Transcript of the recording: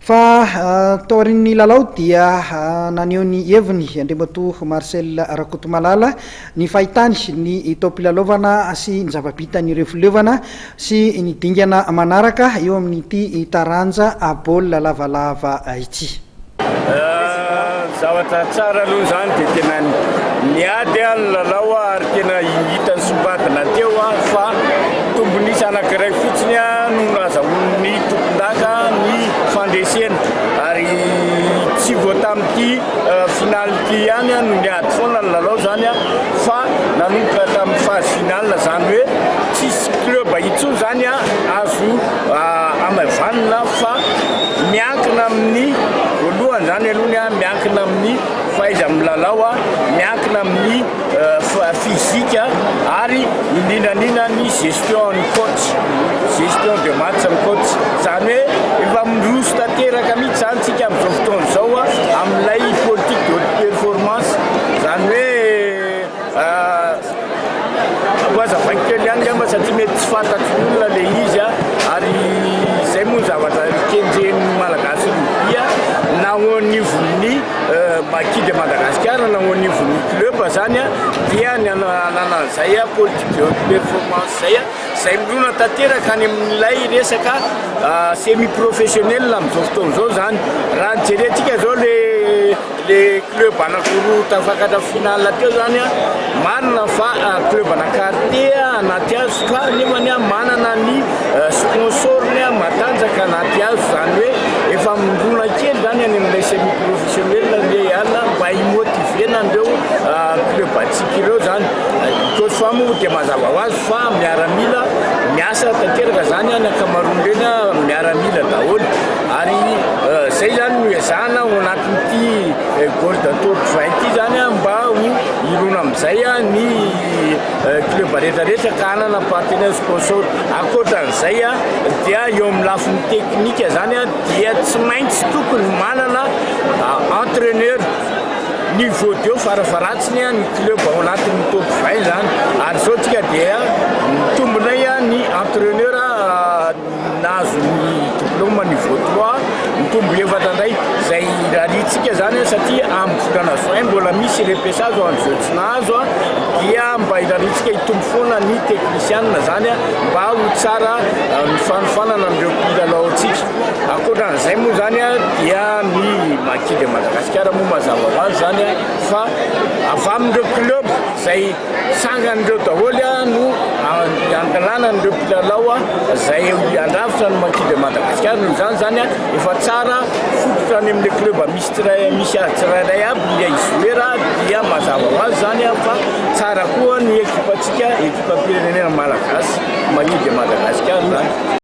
fa taorin'ny lalao dia naneho ny heviny Andriamatoa Marcel Rakotomalala ny fahitany ny taom-pilalaovana sy ny zava-bitany filevana sy ny dingana manaraka eo amin'ity taranja baolina lavalava ity. Zavatra tsara aloha zany dia tena niady ny lalao ary tena hitany sombadina teo fa tombonisy anankiray fotsiny no azahoan'ny tompon-daka ny fandresena ary tsy voatamity finaly ity ihany no niady foana ny lalao zany fa nanomboka tamin'ny phase finale zany hoe tsisy club intsony zany azo amavanina fa miankina amin'ny voalohany zany aloha miankina amin'ny faiza milalao miankina amin'ny fizika ary indrindrandrindra ny gestion ny coach, gestion de match ny coach zany hoe efa miroso tanteraka mihitsy zany tsika amin'izao fotoana izao amin'ilay politique de haute performance zany hoe azavaky kely ihany ngamba satria mety tsy fantatry olona le izy ary zay moa zavatra kenjen'ny malagasy dia nahoan'ivon'ny Maquis de Madagascar nahoan'ivon'ny club zany dia ny ananan'izay politique de haute performance zay mirona tanteraka any amin'ilay resaka semi professionnel amin'izao fotoana izao zany raha nijerentsika zao le club anankiroa tafakatra finale teo zany marina fa club anankarte anaty azo ka nefany manana ny sponsorny matanjaka anaty azo zany hoe efa mirona kely zany any amin'ilay semi professionnel le ana mba himotivena andreo club atsika ireo zany coach fa moa dia mazava ho azy fa miaramila miasa tanteraka zany any ankamaroany reny miaramila daholo ary zay zany no ezahana ao anatin'ity golden top 20 ity zany mba ho irona amin'izay ny club rehetrarehetra ka hanana partenaire sponsor akoatran'izay dia eo amin'ny lafin'ny teknika zany dia tsy maintsy tokony manana entraîneur niveau deo farafaratsiny ny club ao anatin'ny top 20 zany ary zao tsika dia mitombonay ny entraîneur nazo ny diplôme niveau 3 mitombo efatra indray zay raharitsika zany satria amin'ny volana juin mbola misy repêchage an'izao tsy nahazo dia mba iraritsika hitombo foana ny technicien zany mba ho tsara ny fanofanana amin'ireo mpilalao antsika akoatran'izay moa zany dia ny Maquis de Madagascar moa mazava ho azy zany fa avy amin'ireo club zay sangan'ireo daholo no angalanan'ireo mpilalao zay andrafitra ny Maquis de Madagascar no zany efa tsara fototra any amin'ilay club misy tsirairay aby ny izoera dia mazava ho azy zany fa tsara koa ny ekipa atsika ekipa pirenena malagasy Maquis de Madagascar zany.